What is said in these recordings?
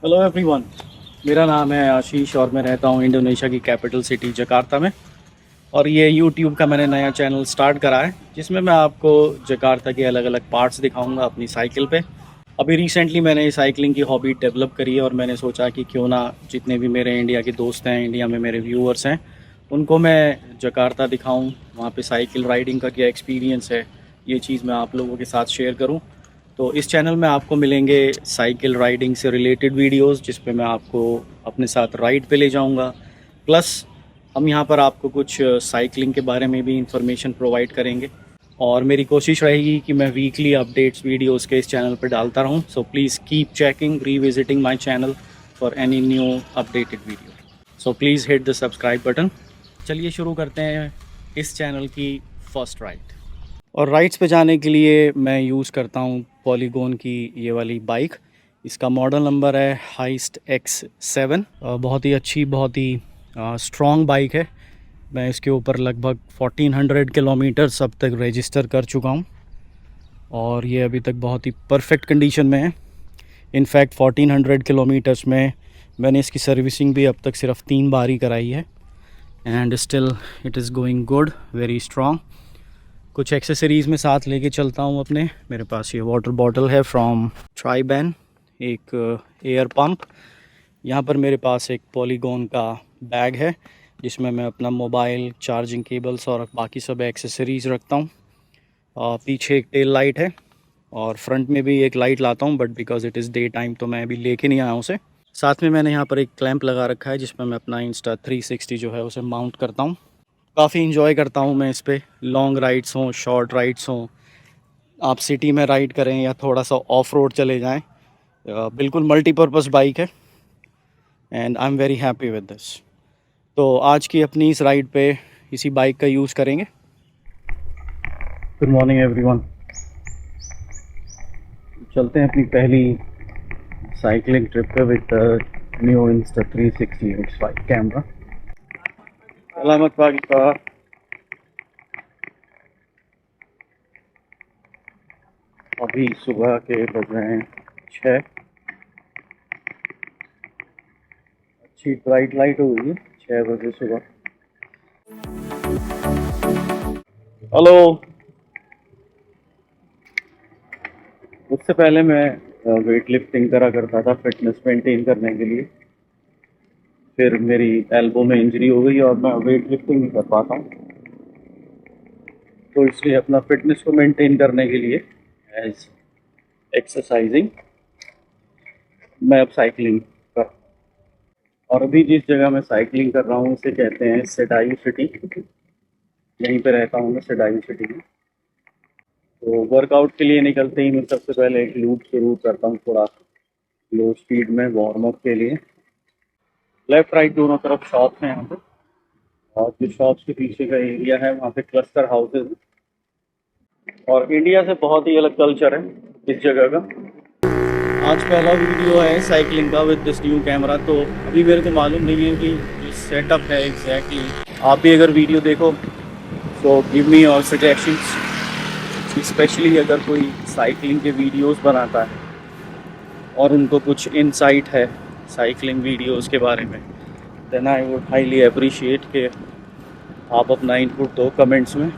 Hello everyone. मेरा नाम है आशीष और मैं रहता हूँ इंडोनेशिया की कैपिटल सिटी जकार्ता में। और ये यूट्यूब का मैंने नया चैनल स्टार्ट करा है जिसमें मैं आपको जकार्ता के अलग अलग पार्ट्स दिखाऊंगा अपनी साइकिल पे। अभी रिसेंटली मैंने साइकिलिंग की हॉबी डेवलप करी है और मैंने सोचा कि क्यों ना जितने भी मेरे इंडिया के दोस्त हैं, इंडिया में मेरे व्यूअर्स हैं, उनको मैं जकार्ता दिखाऊं, वहाँ पे साइकिल राइडिंग का क्या एक्सपीरियंस है, ये चीज़ मैं आप लोगों के साथ शेयर करूं। तो इस चैनल में आपको मिलेंगे साइकिल राइडिंग से रिलेटेड वीडियोस जिस पे मैं आपको अपने साथ राइड पे ले जाऊंगा। प्लस हम यहाँ पर आपको कुछ साइकिलिंग के बारे में भी इंफॉर्मेशन प्रोवाइड करेंगे और मेरी कोशिश रहेगी कि मैं वीकली अपडेट्स वीडियोस के इस चैनल पर डालता रहूँ। So please keep checking revisiting my channel for any new updated video. So please hit the subscribe button. चलिए शुरू करते हैं इस चैनल की फर्स्ट राइड। और राइड्स पे जाने के लिए मैं यूज़ करता हूँ पॉलीगॉन की ये वाली बाइक। इसका मॉडल नंबर है हाइस्ट X7। बहुत ही अच्छी, बहुत ही स्ट्रॉन्ग बाइक है। मैं इसके ऊपर लगभग 1400 किलोमीटर्स अब तक रजिस्टर कर चुका हूँ और ये अभी तक बहुत ही परफेक्ट कंडीशन में है। इनफैक्ट 1400 किलोमीटर्स में मैंने इसकी सर्विसिंग भी अब तक सिर्फ 3 बार ही कराई है and still it is going good, very strong. कुछ एक्सेसरीज़ में साथ लेके चलता हूँ अपने। मेरे पास ये वाटर बॉटल है फ्रॉम ट्राइबैन, एक एयर पंप। यहाँ पर मेरे पास एक पॉलीगॉन का बैग है जिसमें मैं अपना मोबाइल, चार्जिंग केबल्स और बाकी सब एक्सेसरीज़ रखता हूँ। पीछे एक टेल लाइट है और फ्रंट में भी एक लाइट लाता हूँ, but because it is day time तो मैं अभी लेके नहीं आया हूँ उसे। साथ में मैंने यहाँ पर एक क्लैंप लगा रखा है जिसमें मैं अपना Insta360 जो है उसे माउंट करता हूँ। काफ़ी इन्जॉय करता हूँ मैं इस पे। लॉन्ग राइड्स हों, शॉर्ट राइड्स हों, आप सिटी में राइड करें या थोड़ा सा ऑफ रोड चले जाएं, बिल्कुल मल्टीपर्पज़ बाइक है and I am very happy with this. तो आज की अपनी इस राइड पे इसी बाइक का यूज़ करेंगे। Good morning everyone. चलते हैं अपनी पहली साइकिलिंग ट्रिप पे with new Insta360 X5 camera. सलामत पाकिस्तान। अभी सुबह के बज रहे हैं 6। अच्छी ब्राइट लाइट हो गई है 6 बजे सुबह। हेलो। उससे पहले मैं वेट लिफ्टिंग करा करता था फिटनेस मेंटेन करने के लिए। फिर मेरी एल्बो में इंजरी हो गई और मैं वेट लिफ्टिंग नहीं कर पाता हूँ, तो इसलिए अपना फिटनेस को मेंटेन करने के लिए एज एक्सरसाइजिंग मैं अब साइकिलिंग कर। और अभी जिस जगह मैं साइकिलिंग कर रहा हूँ उसे कहते हैं सेडायू सिटी। यहीं पे रहता हूँ मैं सेडायू सिटी में। तो वर्कआउट के लिए निकलते ही मैं सबसे पहले एक लूप शुरू करता हूँ, थोड़ा लो स्पीड में वार्म अप के लिए। लेफ्ट राइट दोनों तरफ शॉप्स हैं यहाँ पे और जो शॉप्स के पीछे का एरिया है वहाँ पे क्लस्टर हाउसेज हैं और इंडिया से बहुत ही अलग कल्चर है इस जगह का। आज पहला वीडियो है साइकिलिंग का विद दिस न्यू कैमरा, तो अभी मेरे को मालूम नहीं है कि जो सेटअप है एग्जैक्टली। आप भी अगर वीडियो देखो तो give me your suggestions, specially अगर कोई साइकिलिंग के वीडियोस बनाता है और उनको कुछ इनसाइट है साइकिलिंग वीडियोस के बारे में, then I would highly appreciate कि आप अपना इनपुट दो कमेंट्स में।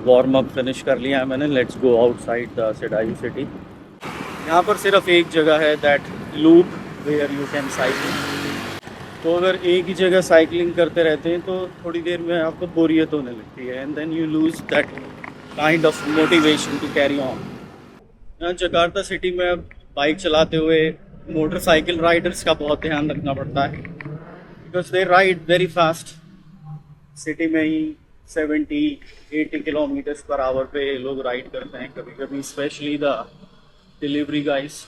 वार्म अप फिनिश कर लिया है मैंने। Let's go outside the Sedayu city. यहाँ पर सिर्फ एक जगह है that loop where you can cycle. तो अगर एक ही जगह साइकिलिंग करते रहते हैं तो थोड़ी देर में आपको बोरियत होने लगती है and then you lose that kind of motivation to carry on. यहाँ जकार्ता सिटी में अब बाइक चलाते हुए मोटरसाइकिल राइडर्स का बहुत ध्यान रखना पड़ता है because they ride very fast. City में ही 70-80 किलोमीटर्स पर आवर पे लोग राइड करते हैं कभी कभी, specially the delivery guys.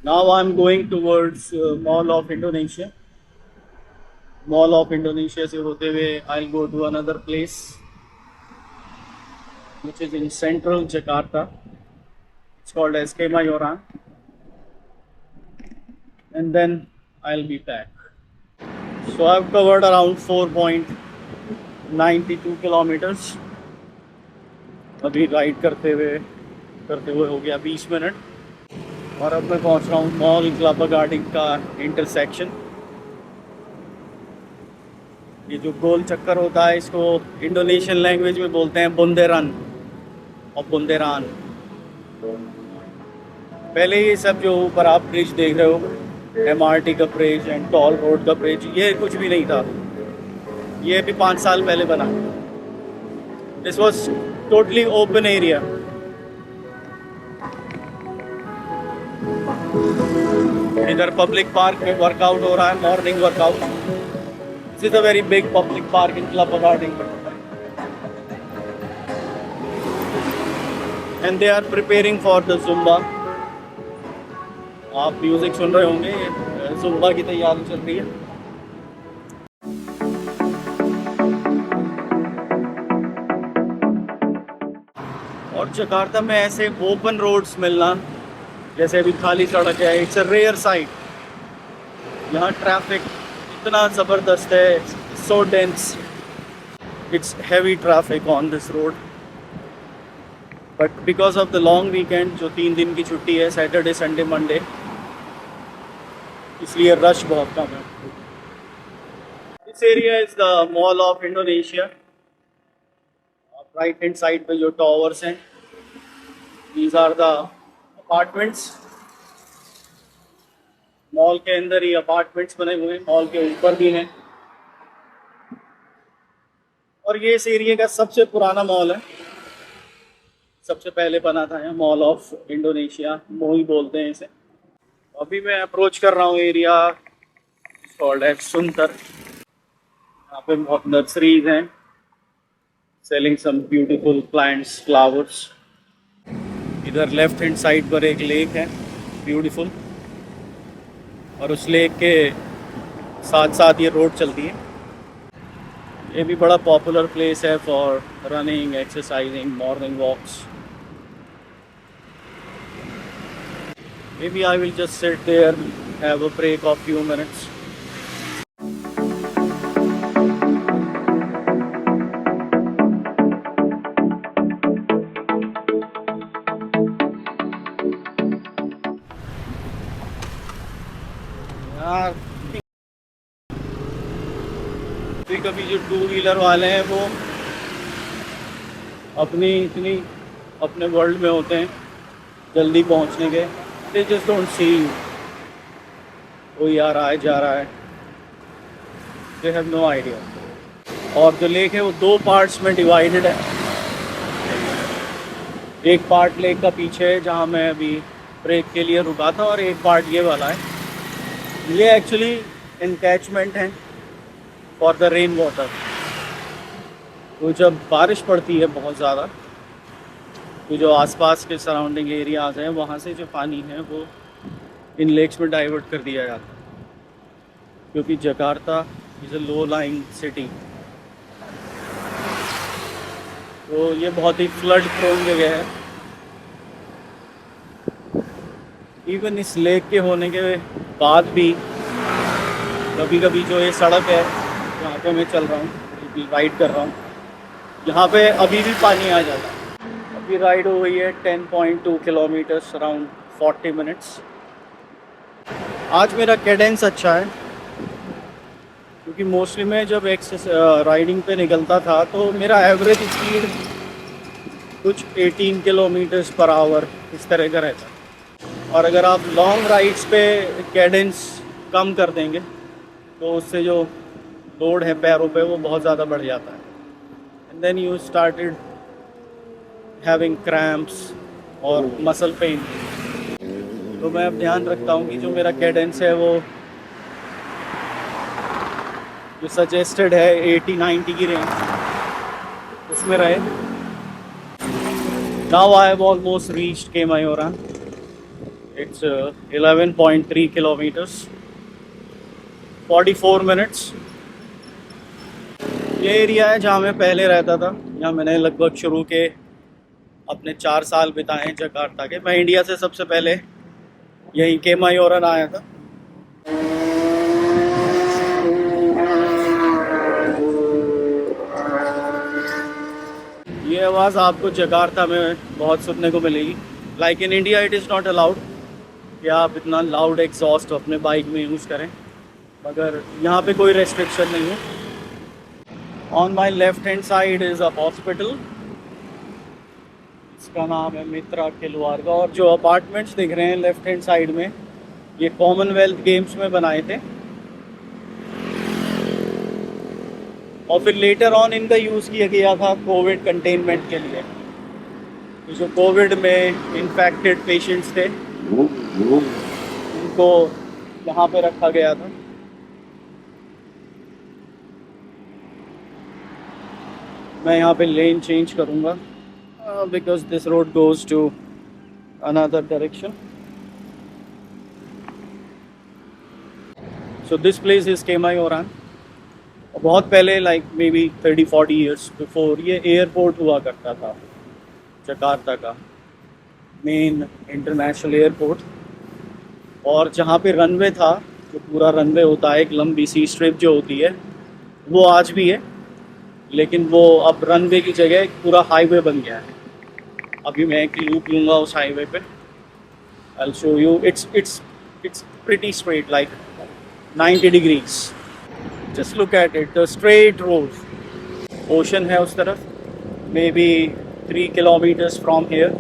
Now I am going towards Mall of Indonesia. Mall of Indonesia से होते हुए I will go to another place which is in central Jakarta. It's called as Kemayoran. And then I'll be back. So I've covered around 4.92 kilometers. अभी ride करते हुए हो गया 20 minute और अब मैं पहुंच रहा हूँ मॉल क्लब गार्डन का इंटरसेक्शन। ये जो गोल चक्कर होता है इसको इंडोनेशियन लैंग्वेज में बोलते हैं बुंदेरन और बुंदेरान। पहले ये सब जो ऊपर आप ब्रिज देख रहे हो एमआरटी का ब्रिज एंड टॉल रोड का ब्रिज, ये कुछ भी नहीं था। ये भी 5 साल पहले बना। This was totally open area. इधर पब्लिक पार्क में वर्कआउट हो रहा है, morning workout. This is a very big public park in Club Garden and they are preparing for the Zumba. आप म्यूजिक सुन रहे होंगे, जुम्बा की तैयारी चल रही है। और जकार्ता में ऐसे ओपन रोड्स मिलना, जैसे अभी खाली सड़क है, इट्स अ रेयर साइट। यहाँ ट्रैफिक इतना ज़बरदस्त है, so dense, it's heavy traffic on this road. But because of the long weekend, जो 3 दिन की छुट्टी है, सैटरडे संडे मंडे, इसलिए रश बहुत कम है। This area is the Mall of Indonesia. Right hand side पे जो टॉवर्स हैं, these are the apartments. Mall के अंदर ही अपार्टमेंट्स बने हुए हैं, मॉल के ऊपर भी हैं। और ये इस एरिया का सबसे पुराना मॉल है, सबसे पहले बना था यहाँ, मॉल ऑफ इंडोनेशिया, मोई बोलते हैं इसे। अभी मैं अप्रोच कर रहा हूँ एरिया कॉल्ड है सुंदर। यहाँ पे बहुत नर्सरीज हैं, selling some beautiful plants, flowers. इधर लेफ्ट हैंड साइड पर एक लेक है, ब्यूटीफुल, और उस लेक के साथ साथ ये रोड चलती है। ये भी बड़ा पॉपुलर प्लेस है for running, exercising, morning walks. Maybe I will just sit there, have a break of few minutes. यार कभी जो 2 व्हीलर वाले हैं वो अपने वर्ल्ड में होते हैं, जल्दी पहुंचने के। They just don't see you. कोई आ रहा है, जा रहा है, they have no idea. और जो लेक है वो 2 पार्ट्स में डिवाइडेड है। एक पार्ट लेक का पीछे है जहाँ मैं अभी ब्रेक के लिए रुका था, और एक पार्ट ये वाला है। ये एक्चुअली एनकैचमेंट है फॉर द रेन वाटर। तो जब बारिश पड़ती है बहुत ज़्यादा, तो जो आसपास के सराउंडिंग एरियाज़ हैं वहाँ से जो पानी है वो इन लेक्स में डाइवर्ट कर दिया जाता है। क्योंकि Jakarta is a low lying city, तो ये बहुत ही फ्लड प्रोन जगह है। इवन इस लेक के होने के बाद भी कभी कभी जो ये सड़क है जहाँ पे मैं चल रहा हूँ, राइड कर रहा हूँ, यहाँ पे अभी भी पानी आ जाता है। अभी राइड हो गई है 10.2 किलोमीटर्स, अराउंड 40 मिनट्स। आज मेरा कैडेंस अच्छा है, क्योंकि मोस्टली मैं जब राइडिंग पे निकलता था तो मेरा एवरेज स्पीड कुछ 18 किलोमीटर्स पर आवर इस तरह का रहता है। और अगर आप लॉन्ग राइड्स पे कैडेंस कम कर देंगे तो उससे जो लोड है पैरों पे वो बहुत ज़्यादा बढ़ जाता है, and then you started having cramps और मसल पेन। तो मैं अब ध्यान रखता हूँ कि जो मेरा कैडेंस है वो जो सजेस्टेड है 80-90 की रेंज, उसमें रहे। Now I have almost reached Kemayoran. It's 11.3 kilometres, 44 minutes. ये एरिया है जहाँ मैं पहले रहता था। यहाँ मैंने लगभग शुरू के अपने 4 साल बिताए हैं जकार्ता के। मैं इंडिया से सबसे पहले यहीं केमायोरा आया था। ये आवाज़ आपको जकार्ता में बहुत सुनने को मिलेगी। Like in India it is not allowed, कि आप इतना लाउड एग्जॉस्ट अपने बाइक में यूज़ करें, मगर यहाँ पे कोई रेस्ट्रिक्शन नहीं है। On my left hand side is a hospital, इसका नाम है मित्रा खिलवाड़गा। और जो अपार्टमेंट्स दिख रहे हैं लेफ्ट हैंड साइड में, ये कॉमनवेल्थ गेम्स में बनाए थे और फिर लेटर ऑन इनका यूज़ किया गया था कोविड कंटेनमेंट के लिए। तो जो कोविड में इन्फेक्टेड पेशेंट्स थे उनको यहाँ पे रखा गया था। मैं यहाँ पे लेन चेंज करूँगा because this road goes to another direction. So this place is Kemayoran. बहुत पहले like maybe 30-40 years before ये एयरपोर्ट हुआ करता था, जकार्ता का मेन इंटरनेशनल एयरपोर्ट। और जहाँ पे रनवे था, जो पूरा रनवे होता है, एक लंबी सी स्ट्रिप जो होती है, वो आज भी है, लेकिन वो अब रनवे की जगह एक पूरा हाईवे बन गया है। अभी मैं एक लूप लूँगा उस हाईवे पे। I'll show you. It's pretty straight, like 90 degrees. Just look at it, the straight road. Ocean है उस तरफ, maybe 3 kilometers from here.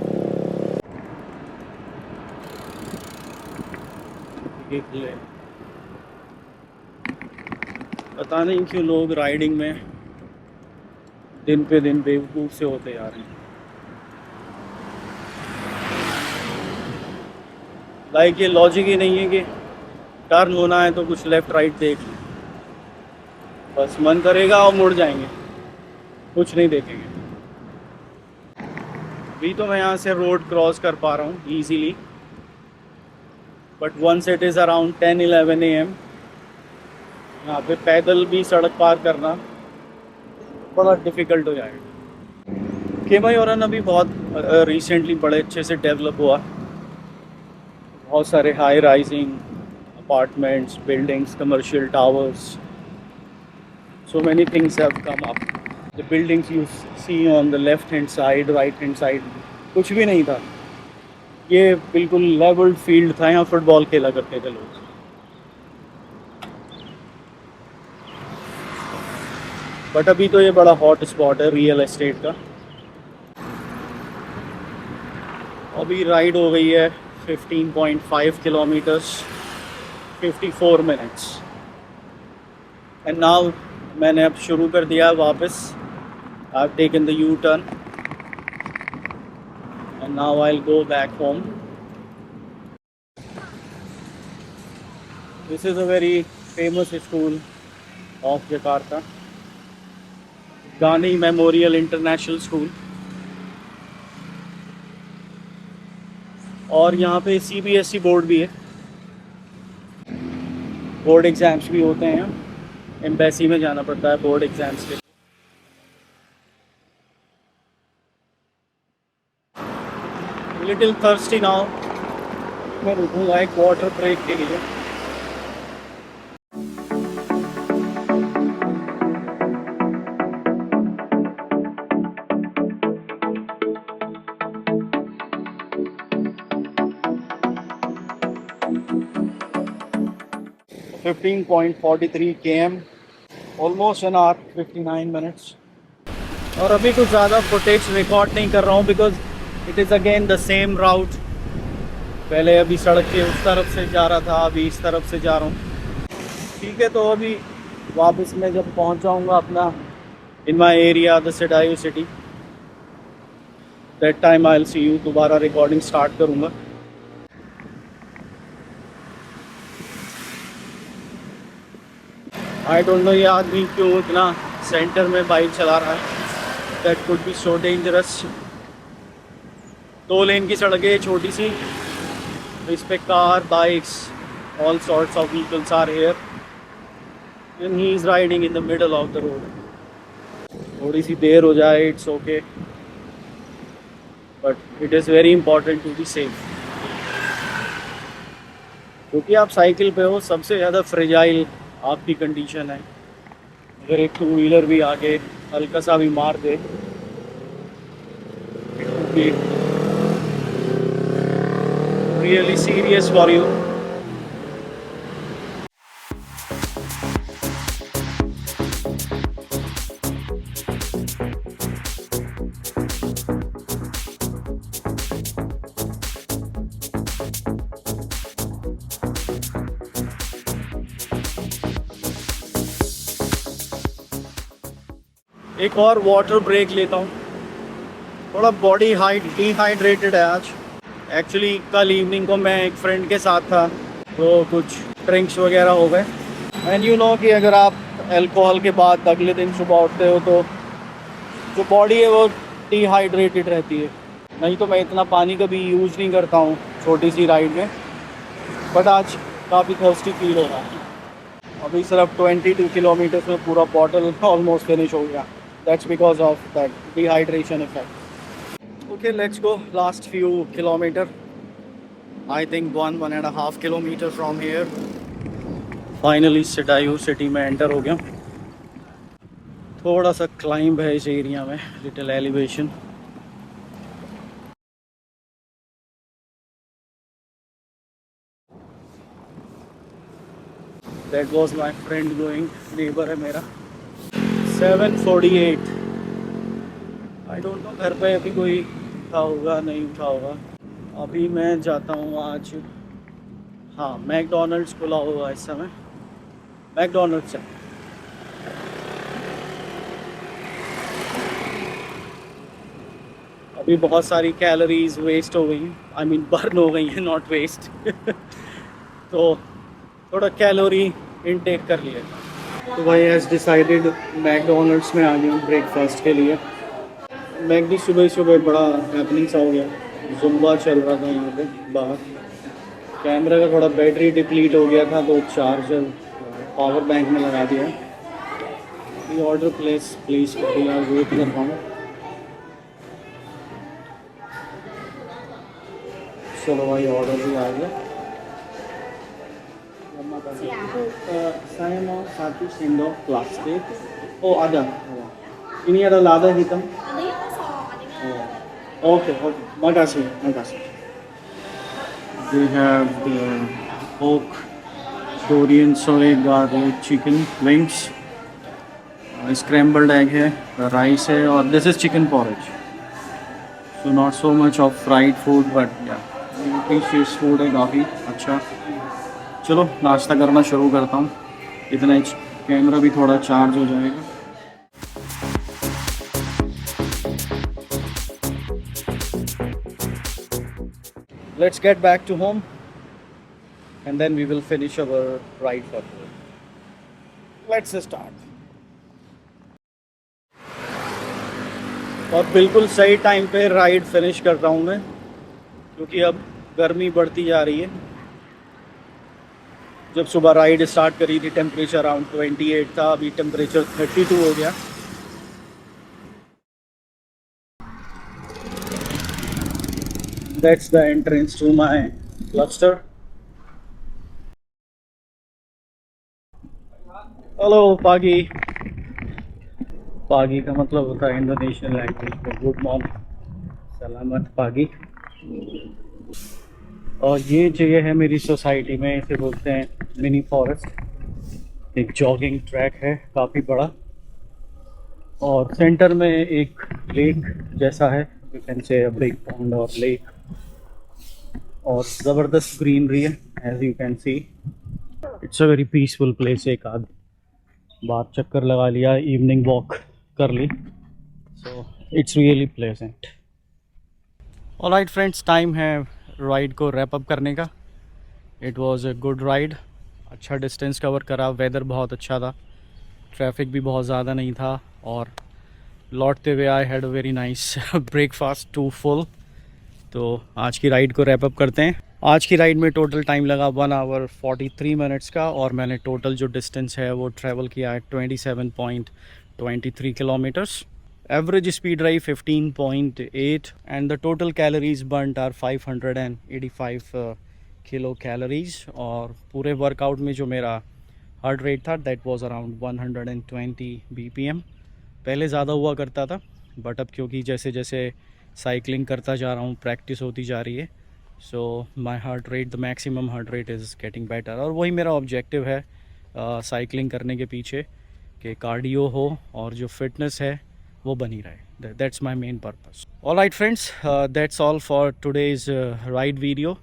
पता नहीं क्यों लोग राइडिंग में दिन पे दिन बेवकूफ़ से होते जा रहे हैं। लाइक ये लॉजिक ही नहीं है कि टर्न होना है तो कुछ लेफ़्ट राइट देख लें, बस मन करेगा और मुड़ जाएंगे, कुछ नहीं देखेंगे। अभी तो मैं यहाँ से रोड क्रॉस कर पा रहा हूँ easily, but once it is around 10-11 AM यहाँ पे पैदल भी सड़क पार करना बड़ा डिफ़िकल्ट हो जाएगा। केमायोरान अभी बहुत रिसेंटली बड़े अच्छे से डेवलप हुआ। बहुत सारे high rising apartments, buildings, commercial towers, so many things have come up. The buildings you see on the left hand side, right hand side, कुछ भी नहीं था। ये बिल्कुल लेवल्ड फील्ड था, यहाँ फुटबॉल खेला करते थे लोग। बट अभी तो ये बड़ा हॉट स्पॉट है रियल एस्टेट का। अभी राइड हो गई है 15.5 किलोमीटर्स, 54 मिनट्स। एंड नाउ मैंने अब शुरू कर दिया वापस। I have taken the U turn and now I will go back home. This is a very famous school of Jakarta, Gandhi memorial international school. और यहाँ पे CBSE बोर्ड भी है, बोर्ड एग्ज़ाम्स भी होते हैं। एम्बेसी में जाना पड़ता है बोर्ड एग्ज़ाम्स के लिए। लिटिल थर्स्टी नाउ, मैं रुकूँगा एक वाटर ब्रेक के लिए। Fifteen 15.43 km, almost an hour 59 minutes. और अभी कुछ ज़्यादा फुटेज रिकॉर्ड नहीं कर रहा हूँ because it is again the same route. पहले अभी सड़क के उस तरफ से जा रहा था, अभी इस तरफ से जा रहा हूँ। ठीक है, तो अभी वापस मैं जब पहुँच जाऊँगा अपना in my area the Sedayu city, that time I will see you. दोबारा रिकॉर्डिंग स्टार्ट करूँगा। आई डोंट नो ये आदमी क्यों इतना सेंटर में बाइक चला रहा है। That could be so dangerous. 2 lane की सड़क है छोटी सी, इस पे car, bikes, all sorts of vehicles are here and he is riding in the middle of the road. थोड़ी सी देर हो जाए it's okay, but it is very important to be safe, क्योंकि आप साइकिल पे हो, सबसे ज़्यादा फ्रेजाइल आपकी कंडीशन है। अगर एक 2 व्हीलर भी आगे हल्का सा भी मार दे, really serious for you. एक और वाटर ब्रेक लेता हूँ, थोड़ा बॉडी डिहाइड्रेटेड है आज। एक्चुअली कल इवनिंग को मैं एक फ्रेंड के साथ था, तो कुछ ड्रिंक्स वगैरह हो गए। एंड यू नो कि अगर आप अल्कोहल के बाद अगले दिन सुबह उठते हो तो जो बॉडी है वो डिहाइड्रेटेड रहती है। नहीं तो मैं इतना पानी कभी यूज़ नहीं करता हूँ छोटी सी राइड में, बट आज काफ़ी थर्स्टी फील हो रहा है। अभी सिर्फ 22 किलोमीटर्स में पूरा बॉटल ऑलमोस्ट फिनिश हो गया। That's because of that dehydration effect. Okay, let's go last few kilometer. I think 1.5 kilometer from here. Finally Sidayu city में enter हो गया। थोड़ा सा क्लाइंब है इस एरिया में, little elevation. That was my friend going, neighbor है मेरा। 7:48। आई डोंट नो घर पे अभी कोई उठा होगा नहीं उठा होगा। अभी मैं जाता हूँ आज, हाँ मैकडोनल्ड्स खुला होगा इस समय, मैकडोनल्ड्स है। अभी बहुत सारी कैलोरीज वेस्ट हो गई, आई मीन बर्न हो गई हैं, नॉट वेस्ट। तो थोड़ा कैलोरी इनटेक कर लिया। तो भाई एज डिसाइडेड मैकडोनल्ड्स में आ गया हूँ ब्रेकफास्ट के लिए। मैकडी सुबह सुबह बड़ा हैपनिंग सा हो गया, जुम्बा चल रहा था यहाँ पे बाहर। कैमरा का थोड़ा बैटरी डिप्लीट हो गया था तो चार्जर पावर बैंक में लगा दिया। ये ऑर्डर प्लीज़ यार वेट कर रहा हूँ। चलो भाई ऑर्डर भी आ गया। Saya mau 1 sendok plastik. Oh ada. Ini ada lada hitam. Okay. Makasih. They have the pork, Korean soy garlic chicken wings, scrambled egg है, rice है, और this is chicken porridge. So not so much of fried food, but yeah, nutritious food है काफ़ी अच्छा। चलो नाश्ता करना शुरू करता हूँ, इतना ही कैमरा भी थोड़ा चार्ज हो जाएगा। Let's get back to home and then we will finish our ride for today. Let's start. और बिल्कुल सही टाइम पे राइड फिनिश कर रहा हूँ मैं, क्योंकि अब गर्मी बढ़ती जा रही है। जब सुबह राइड स्टार्ट करी थी टेम्परेचर अराउंड 28 था, अभी टेम्परेचर 32 हो गया। That's the entrance to my cluster. Hello Pagi. Pagi का मतलब होता है इंडोनेशियन लैंग्वेज में गुड मॉर्निंग, सलामत पागी। और ये जगह है मेरी सोसाइटी में, इसे बोलते हैं मिनी फॉरेस्ट। एक जॉगिंग ट्रैक है काफ़ी बड़ा, और सेंटर में एक लेक जैसा है, you can say big pond और लेक, और ज़बरदस्त ग्रीनरी है as you can see. It's a very peaceful place. एक आध बार चक्कर लगा लिया, इवनिंग वॉक कर ली, so it's really pleasant. Alright friends, time है राइड को रैप अप करने का। It was a good ride, अच्छा डिस्टेंस कवर करा, वेदर बहुत अच्छा था, ट्रैफिक भी बहुत ज़्यादा नहीं था, और लौटते हुए I had a very nice breakfast too full. तो आज की राइड को रैप अप करते हैं। आज की राइड में टोटल टाइम लगा 1 आवर 43 मिनट्स का, और मैंने टोटल जो डिस्टेंस है वो ट्रैवल किया है 27.23 किलोमीटर्स। Average speed रही 15.8 and the total calories burnt are 585 kilo calories. और पूरे वर्कआउट में जो मेरा हार्ट रेट था दैट वाज अराउंड 120 BPM। पहले ज़्यादा हुआ करता था, बट अब क्योंकि जैसे जैसे साइकिलिंग करता जा रहा हूँ, प्रैक्टिस होती जा रही है, so my heart rate, the maximum heart rate is getting better. और वही मेरा ऑब्जेक्टिव है साइकिलिंग करने के पीछे, कि कार्डियो हो और जो फिटनेस है वो बनी रहे। That's my main purpose. All right friends, that's all for today's ride video.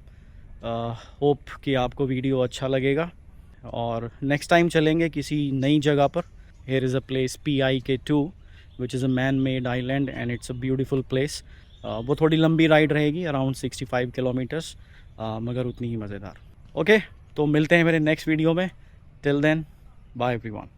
Hope कि आपको वीडियो अच्छा लगेगा और नेक्स्ट टाइम चलेंगे किसी नई जगह पर। Here is a place PIK2 which is a man made island and it's a beautiful place. वो थोड़ी लंबी राइड रहेगी, अराउंड 65 किलोमीटर्स, मगर उतनी ही मज़ेदार। ओके, तो मिलते हैं मेरे नेक्स्ट वीडियो में। Till then, bye everyone.